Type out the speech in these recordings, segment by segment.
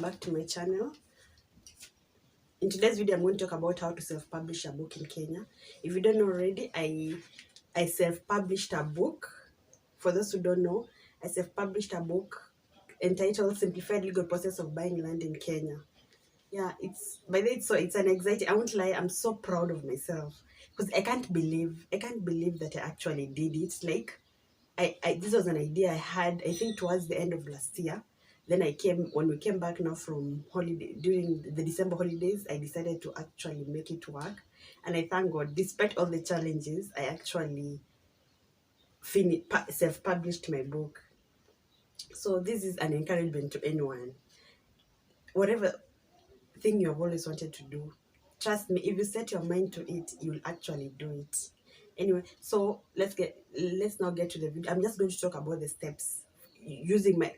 back to my channel. In today's video, I'm going to talk about how to self-publish a book in Kenya. If you don't know already, I self-published a book. For those who don't know, I self-published a book entitled Simplified Legal Process of Buying Land in Kenya. Yeah, it's by the way, it's an exciting. I won't lie, I'm so proud of myself because I can't believe that I actually did it. Like this was an idea I had, I think, towards the end of last year. Then when we came back now from holiday, during the December holidays, I decided to actually make it work. And I thank God, despite all the challenges, I actually self-published my book. So this is an encouragement to anyone. Whatever thing you have always wanted to do, trust me, if you set your mind to it, you'll actually do it. Anyway, so let's now get to the video. I'm just going to talk about the steps using my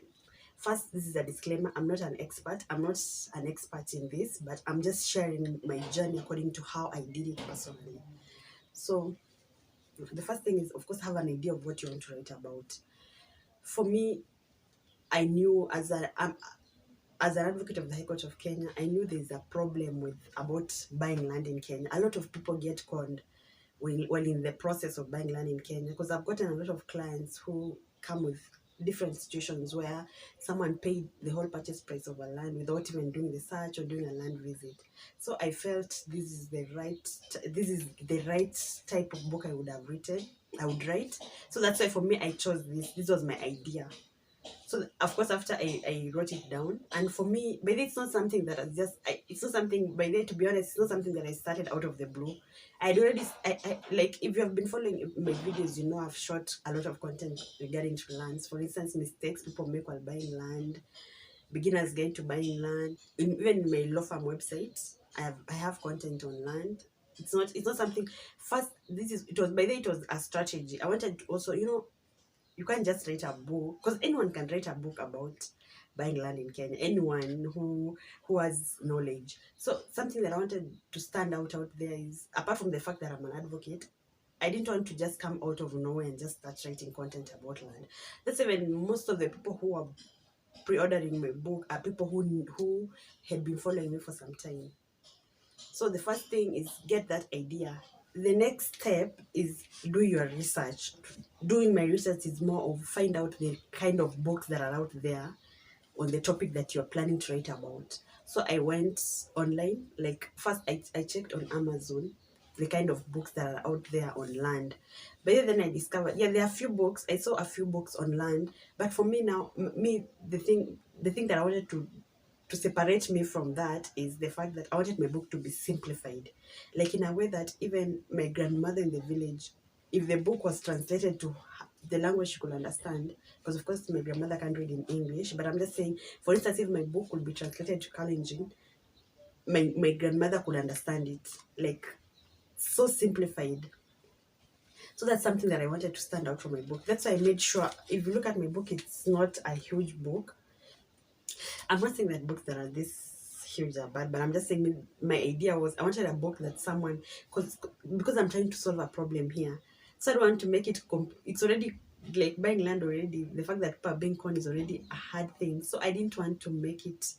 first. This is a disclaimer, I'm not an expert in this, but I'm just sharing my journey according to how I did it personally. So the first thing is, of course, have an idea of what you want to write about. For me, I knew as an advocate of the High Court of Kenya, I knew there's a problem about buying land in Kenya. A lot of people get conned while in the process of buying land in Kenya, because I've gotten a lot of clients who come with different situations where someone paid the whole purchase price of a land without even doing the search or doing a land visit. So I felt this is the right type of book I would write. So that's why for me I chose this was my idea. So of course, after I wrote it down, and for me, by the way, it's not something that it's not something, by the way, to be honest, it's not something that I started out of the blue. I'd already, like, if you have been following my videos, you know I've shot a lot of content regarding to lands. For instance, mistakes people make while buying land, beginners guide to buying land. Even in my law firm website, I have content on land. It's not something. First, it was a strategy. I wanted to also, you can't just write a book, because anyone can write a book about buying land in Kenya, anyone who has knowledge. So something that I wanted to stand out there is, apart from the fact that I'm an advocate, I didn't want to just come out of nowhere and just start writing content about land. That's even most of the people who are pre-ordering my book are people who had been following me for some time. So the first thing is get that idea. The next step is do your research. Doing my research is more of find out the kind of books that are out there on the topic that you're planning to write about. So I went online. Like, first I checked on Amazon the kind of books that are out there on land. But then I discovered, yeah, there are a few books. I saw a few books on land. But for me now, the thing that I wanted to separate me from that is the fact that I wanted my book to be simplified, like in a way that even my grandmother in the village, if the book was translated to the language she could understand, because of course my grandmother can't read in English, but I'm just saying, for instance, if my book would be translated to Kalenjin, my grandmother could understand it, like, so simplified. So that's something that I wanted to stand out from my book. That's why I made sure, if you look at my book, it's not a huge book. I'm not saying that books that are this huge are bad, but I'm just saying my idea was I wanted a book that someone, because I'm trying to solve a problem here. So I don't want to make it, it's already, like, buying land already, the fact that people are being conned is already a hard thing. So I didn't want to make it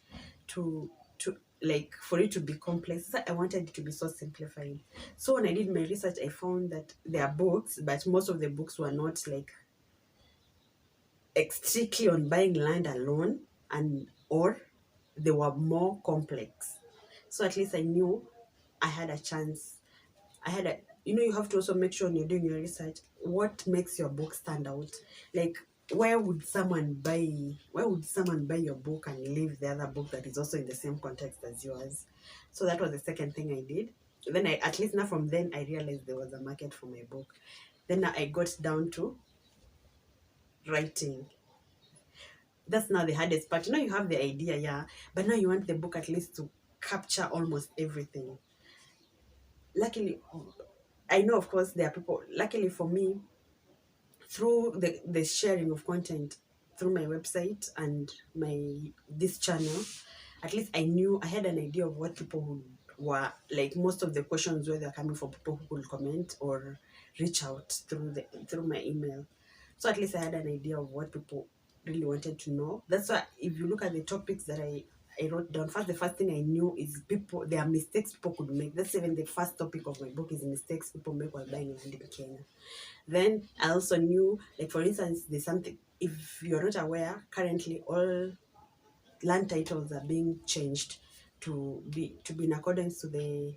like, for it to be complex. So I wanted it to be so simplified. So when I did my research, I found that there are books, but most of the books were not like strictly on buying land alone, or they were more complex. So at least I knew I had a chance. You have to also make sure when you're doing your research, what makes your book stand out. Like, why would someone buy your book and leave the other book that is also in the same context as yours? So that was the second thing I did. Then at least now from then, I realized there was a market for my book. Then I got down to writing. That's now the hardest part. You have the idea, yeah, but now you want the book at least to capture almost everything. Luckily, I know, of course, there are people, luckily for me, through the sharing of content through my website and this channel, at least I had an idea of what people who were, like, most of the questions where they're coming from people who could comment or reach out through my email. So at least I had an idea of what people really wanted to know. That's why if you look at the topics that I wrote down. First, the first thing I knew is there are mistakes people could make. That's even the first topic of my book is mistakes people make while buying land in Kenya. Then I also knew, like for instance, there's something, if you're not aware, currently all land titles are being changed to be in accordance to the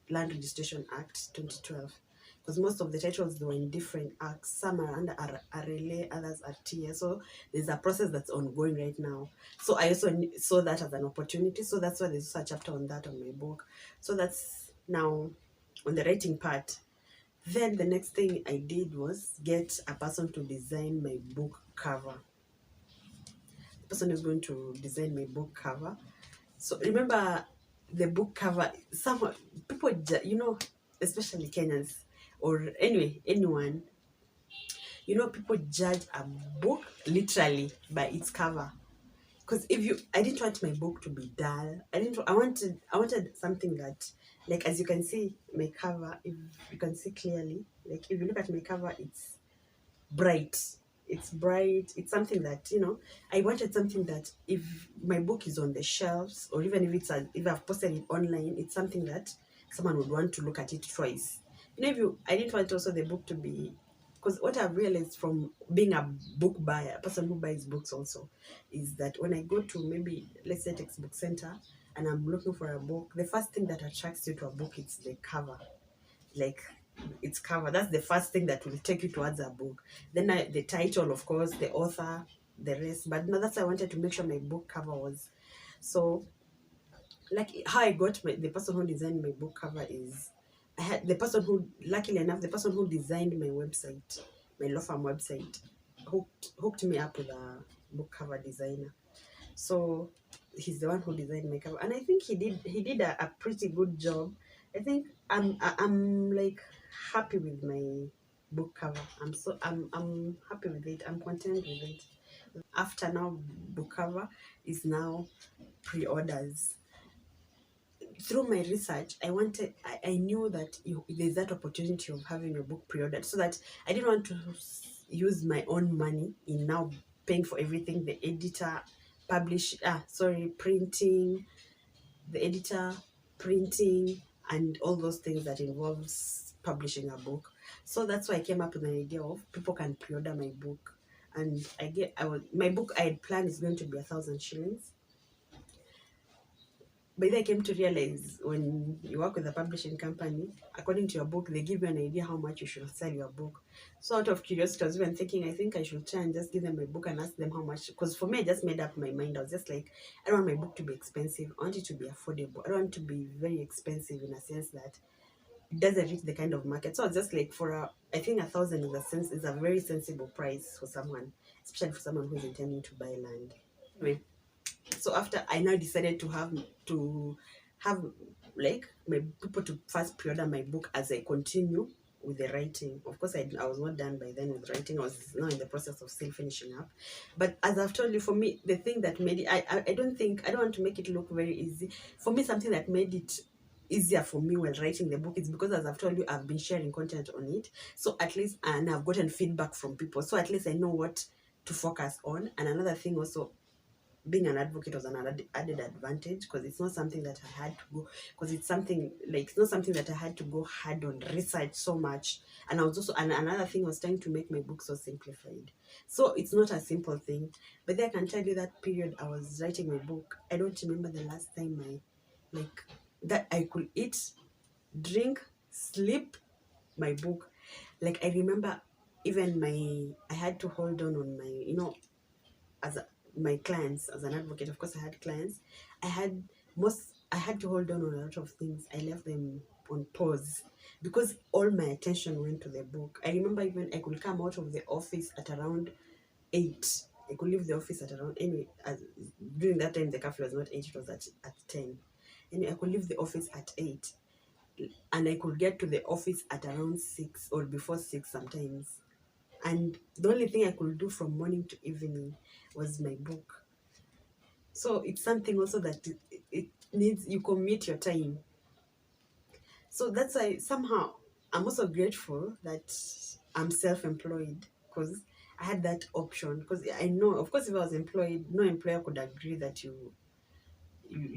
Land Registration Act 2012. Because most of the titles they were in different acts. Some are under RLA, others are TS. So there's a process that's ongoing right now. So I also saw that as an opportunity. So that's why there's also a chapter on that on my book. So that's now on the writing part. Then the next thing I did was get a person to design my book cover. The person is going to design my book cover. So remember the book cover, some people, especially Kenyans or anyway, anyone, people judge a book literally by its cover. Because I didn't want my book to be dull. I wanted something that, like, as you can see, my cover, if you can see clearly, like, if you look at my cover, it's bright. It's bright. It's something that, I wanted something that if my book is on the shelves, or even if I've posted it online, it's something that someone would want to look at it twice. I didn't want also the book to be, because what I've realized from being a book buyer, a person who buys books also, is that when I go to, maybe let's say, textbook center, and I'm looking for a book, the first thing that attracts you to a book is the cover. Like, its cover, that's the first thing that will take you towards a book. Then the title, of course, the author, the rest. But no, that's why I wanted to make sure my book cover was. So, like, how I got the person who designed my book cover is, I had the person who, luckily enough, the person who designed my website, my law firm website, hooked me up with a book cover designer. So he's the one who designed my cover, and I think he did a pretty good job. I think I'm like happy with my book cover. I'm happy with it. I'm content with it. After now, book cover is now pre-orders. Through my research, I knew that there's that opportunity of having a book pre-ordered, so that I didn't want to use my own money in now paying for everything, the editor, printing, the editor, printing, and all those things that involves publishing a book. So that's why I came up with an idea of people can pre-order my book, and my book I had planned is going to be 1,000 shillings. But then I came to realize, when you work with a publishing company, according to your book, they give you an idea how much you should sell your book. So out of curiosity, I was even thinking, I think I should try and just give them my book and ask them how much. Because for me, I just made up my mind. I was just like, I don't want my book to be expensive. I want it to be affordable. I don't want it to be very expensive in a sense that it doesn't reach the kind of market. So I was just like, I think 1,000 is a very sensible price for someone, especially for someone who's intending to buy land. Anyway, so after I now decided to have like my people to first pre-order my book as I continue with the writing. Of course, I was not done by then with writing. I was now in the process of still finishing up. But as I've told you, for me, the thing that made it, I don't want to make it look very easy. For me, something that made it easier for me when writing the book is because, as I've told you, I've been sharing content on it. So at least, and I've gotten feedback from people. So at least I know what to focus on. And another thing also, being an advocate was an added advantage, because it's not something that I had to go, because it's not something that I had to go hard on research so much. And I was also, and another thing was trying to make my book so simplified. So it's not a simple thing. But then I can tell you that period I was writing my book, I don't remember the last time that I could eat, drink, sleep my book. Like, I remember even I had to hold on my, as my clients, as an advocate, of course I had clients. I had to hold on a lot of things. I left them on pause because all my attention went to the book. I remember even I could come out of the office at around 8. I could leave the office at around, anyway, during that time the curfew was not 8, it was at 10. Anyway, I could leave the office at 8, and I could get to the office at around 6 or before 6 sometimes. And the only thing I could do from morning to evening was my book. So it's something also that it needs, you commit your time. So that's why somehow I'm also grateful that I'm self-employed, because I had that option. Because I know, of course, if I was employed, no employer could agree that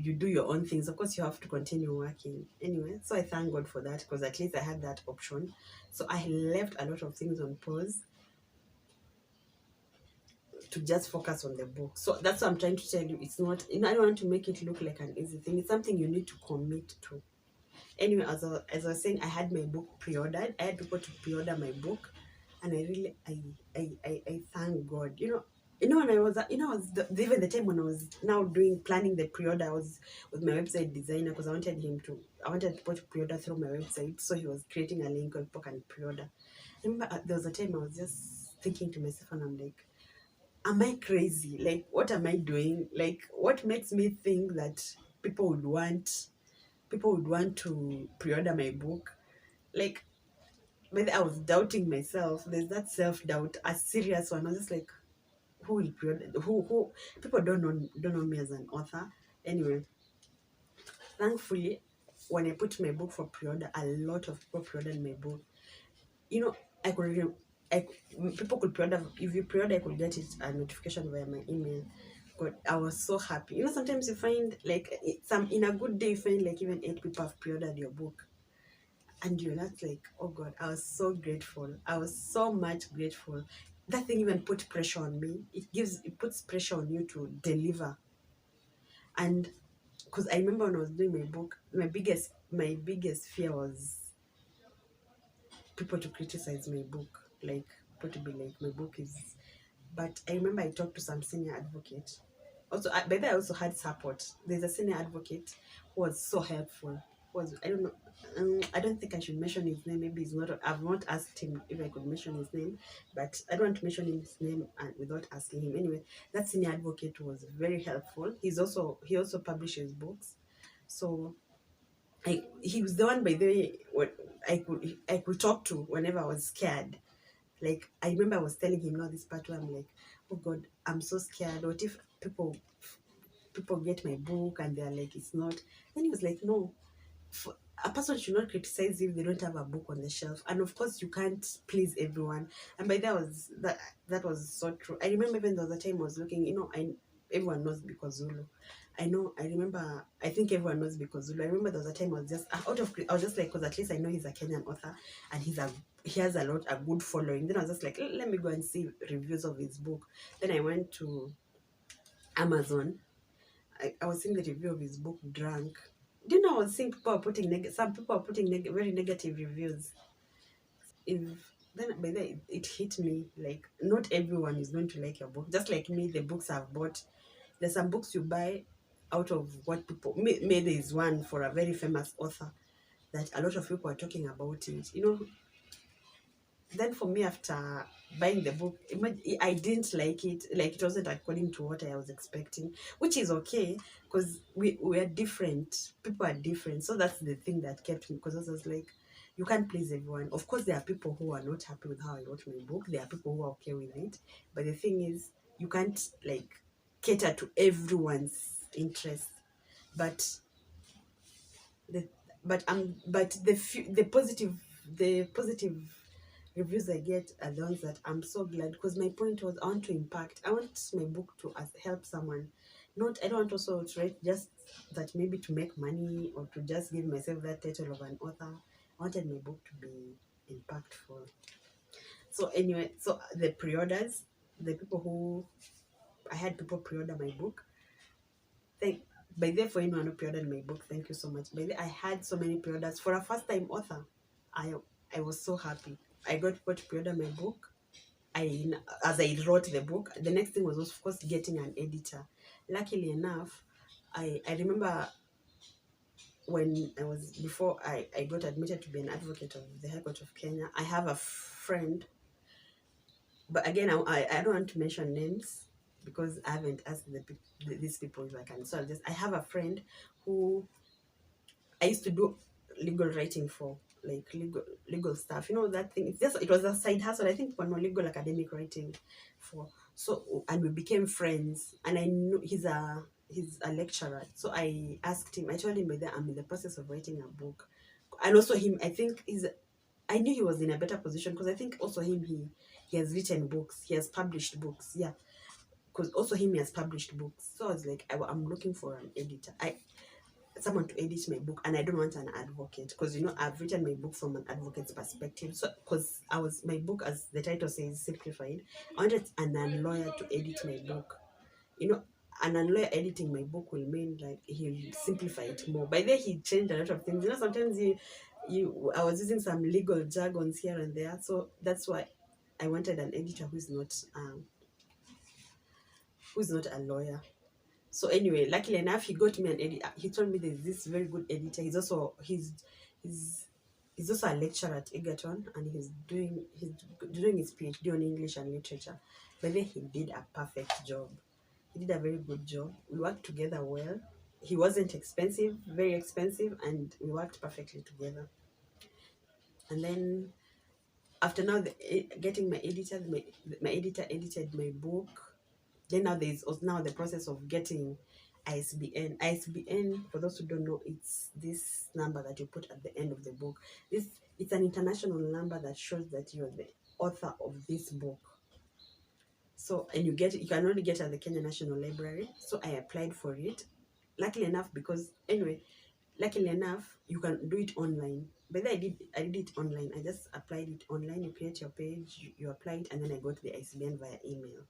you do your own things, of course you have to continue working anyway. So I thank God for that, because at least I had that option. So I left a lot of things on pause to just focus on the book. So that's what I'm trying to tell you. It's not, I don't want to make it look like an easy thing. It's something you need to commit to. Anyway, as I was saying, I had my book pre-ordered. I had people to pre-order my book, and I really, I thank God. When I was, even the time when I was now planning the pre-order, I was with my website designer, because I wanted people to pre-order through my website. So he was creating a link where people can pre-order. I remember there was a time I was just thinking to myself, and I'm like, am I crazy? Like, what am I doing? Like, what makes me think that people would want to pre-order my book? Like, maybe I was doubting myself. There's that self-doubt, a serious one. I was just like, who will pre-order? Who? People don't know me as an author. Anyway, thankfully, when I put my book for pre-order, a lot of people pre-ordered my book. I could, I, people could pre-order. If you pre-order, I could get it a notification via my email. God, I was so happy. Sometimes you find like in a good day, you find like even 8 people have pre-ordered your book, and you're not like, oh God, I was so grateful. I was so much grateful. That thing even put pressure on me. It puts pressure on you to deliver. And because I remember when I was doing my book, my biggest fear was people to criticize my book, like people to be like, my book is. But I remember I talked to some senior advocate. Also, by then I also had support. There's a senior advocate who was so helpful. I don't know. I don't think I should mention his name. Maybe he's not. I've not asked him if I could mention his name, but I don't want to mention his name without asking him. Anyway, that senior advocate was very helpful. He also publishes books, so he was the one, by the way, what I could talk to whenever I was scared. Like, I remember I was telling him, no, this part where I'm like, oh God, I'm so scared. What if people get my book and they're like, it's not. Then he was like, no, a person should not criticize you if they don't have a book on the shelf. And of course, you can't please everyone. And by that was so true. I remember even there was a time I was looking, everyone knows because Zulu. I think everyone knows because Zulu. I remember there was a time I was just I was just like, because at least I know he's a Kenyan author and he has a good following. Then I was just like, let me go and see reviews of his book. Then I went to Amazon. I was seeing the review of his book, Drunk. Do you know, I was seeing some people are putting very negative reviews. If then by then it hit me, like, not everyone is going to like your book. Just like me, the books I've bought, there's some books you buy out of what people. Maybe there is one for a very famous author that a lot of people are talking about it. Then for me, after buying the book, I didn't like it. Like, it wasn't according to what I was expecting, which is okay, because we are different. People are different. So that's the thing that kept me, because I was like, you can't please everyone. Of course, there are people who are not happy with how I wrote my book. There are people who are okay with it. But the thing is, you can't, like, cater to everyone's interest. But the the positive reviews I get are the ones that I'm so glad, because my point was, I want to impact. I want my book to help someone. I don't want also to write just that maybe to make money or to just give myself that title of an author. I wanted my book to be impactful. So anyway, so the pre-orders, the people who I had people pre-order my book. By the way, for anyone who pre-ordered my book, thank you so much. By the way, I had so many pre-orders for a first-time author. I was so happy. I got people to pre-order my book. As I wrote the book, the next thing was, of course, getting an editor. Luckily enough, I remember when before I got admitted to be an advocate of the High Court of Kenya, I have a friend, but again, I don't want to mention names because I haven't asked these people if I can. So I have a friend who I used to do legal writing for, like legal stuff. That thing. It was a side hustle. I think for no legal academic writing for. So, and we became friends. And I know he's a lecturer. So I asked him. I told him that I'm in the process of writing a book, and also him. I knew he was in a better position because I think also he has written books. He has published books. Yeah. because also him has published books. So I was like, I'm looking for an editor. Someone to edit my book, and I don't want an advocate, because I've written my book from an advocate's perspective. So because my book, as the title says, simplified, I wanted a non-lawyer to edit my book. A non-lawyer editing my book will mean like he'll simplify it more. By then he changed a lot of things. Sometimes I was using some legal jargons here and there. So that's why I wanted an editor who's not a lawyer. So anyway, luckily enough, he got me an editor. He told me there's this very good editor. He's also a lecturer at Egerton, and he's doing his PhD on English and literature. But then he did a perfect job. He did a very good job. We worked together well. He wasn't expensive, very expensive, and we worked perfectly together. And then after getting my editor, my editor edited my book. Then now there's now the process of getting ISBN. ISBN, for those who don't know, it's this number that you put at the end of the book. It's an international number that shows that you're the author of this book. So, and you can only get at the Kenya National Library. So I applied for it. Luckily enough, you can do it online. But then I did it online. I just applied it online. You create your page, you apply it, and then I got the ISBN via email.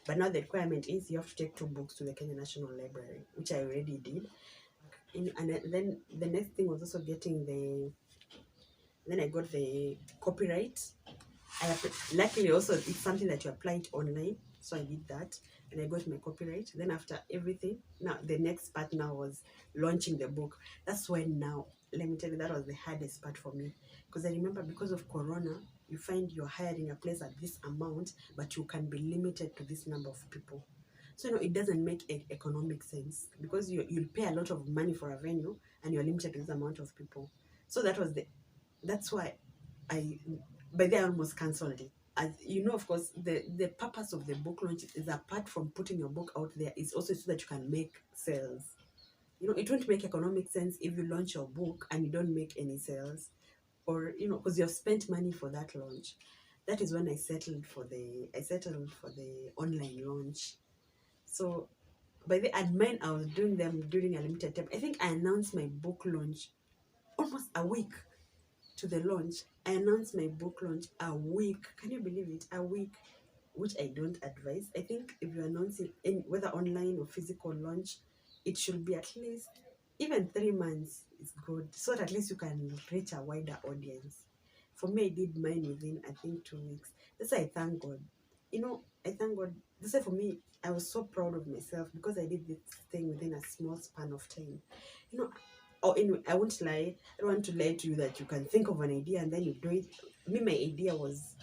But now the requirement is you have to take 2 books to the Kenya National Library, which I already did. And then the next thing was also getting then I got the copyright. Luckily also it's something that you apply it online, so I did that, and I got my copyright. Then after everything, now the next part now was launching the book. That's when now, let me tell you, that was the hardest part for me, because I remember because of Corona, you find you're hiring a place at this amount, but you can be limited to this number of people. So it doesn't make economic sense, because you'll pay a lot of money for a venue and you're limited to this amount of people. So that's why by then I almost cancelled it. As of course, the purpose of the book launch is, apart from putting your book out there, is also so that you can make sales. It won't make economic sense if you launch your book and you don't make any sales, or because you've spent money for that launch. That is when I settled for the online launch. So by the admin, I was doing them during a limited time. I think I announced my book launch almost a week to the launch. I announced my book launch a week. Can you believe it? A week, which I don't advise. I think if you're announcing whether online or physical launch, it should be at least even 3 months is good, so that at least you can reach a wider audience. For me, I did mine within, I think, 2 weeks. That's why I thank God. I thank God. That's why for me, I was so proud of myself, because I did this thing within a small span of time. Anyway, I won't lie. I don't want to lie to you that you can think of an idea and then you do it. My idea was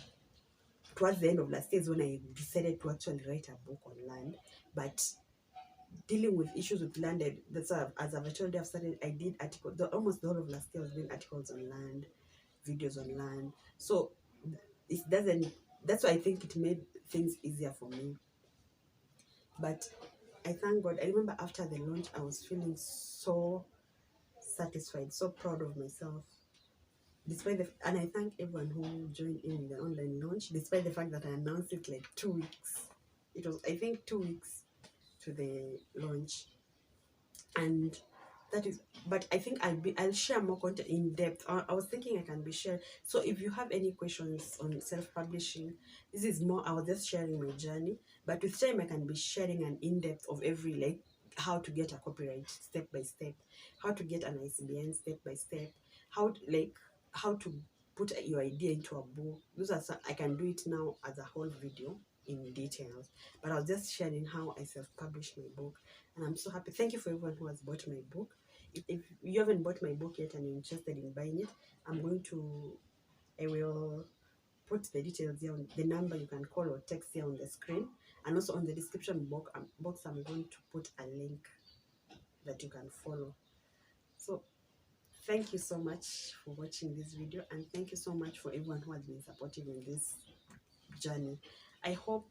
towards the end of last year is when I decided to actually write a book on land. But dealing with issues with land, that's why, as I've told you, I did articles. Almost the whole of last year I was doing articles on land, videos on land. So that's why I think it made things easier for me. But I thank God. I remember after the launch, I was feeling so satisfied, so proud of myself. And I thank everyone who joined in the online launch, despite the fact that I announced it like 2 weeks. It was, I think, 2 weeks to the launch. And that is, but I think I'll share more content in depth. I was thinking I can be shared. So if you have any questions on self-publishing, this is more, I was just sharing my journey. But with time, I can be sharing an in-depth of every, like, how to get a copyright step by step, how to get an ISBN step by step, how to put your idea into a book. I can do it now as a whole video in details, but I was just sharing how I self-published my book, and I'm so happy. Thank you for everyone who has bought my book. If you haven't bought my book yet and you're interested in buying it, I will put the details here, on the number you can call or text here on the screen, and also on the description box I'm going to put a link that you can follow. So thank you so much for watching this video, and thank you so much for everyone who has been supportive in this journey. I hope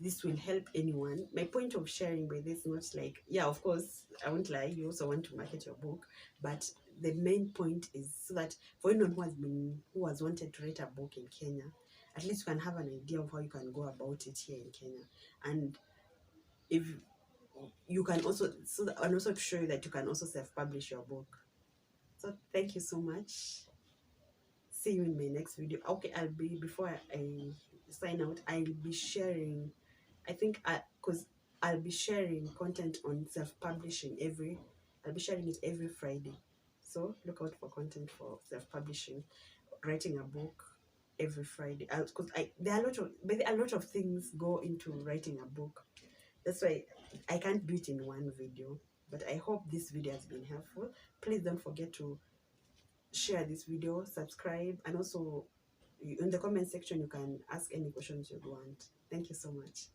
this will help anyone. My point of sharing by this, not like, yeah, of course, I won't lie, you also want to market your book, but the main point is so that for anyone who has wanted to write a book in Kenya, at least you can have an idea of how you can go about it here in Kenya. And if you can also, so that, and also to show you that you can also self-publish your book. So thank you so much. See you in my next video. Okay, I'll be, before I sign out, I'll be sharing, I think because I'll be sharing content on self-publishing I'll be sharing it every Friday. So look out for content for self-publishing, writing a book every Friday. Because there are a lot of things go into writing a book. That's why I can't do it in one video. But I hope this video has been helpful. Please don't forget to share this video, subscribe, and also in the comment section you can ask any questions you want. Thank you so much.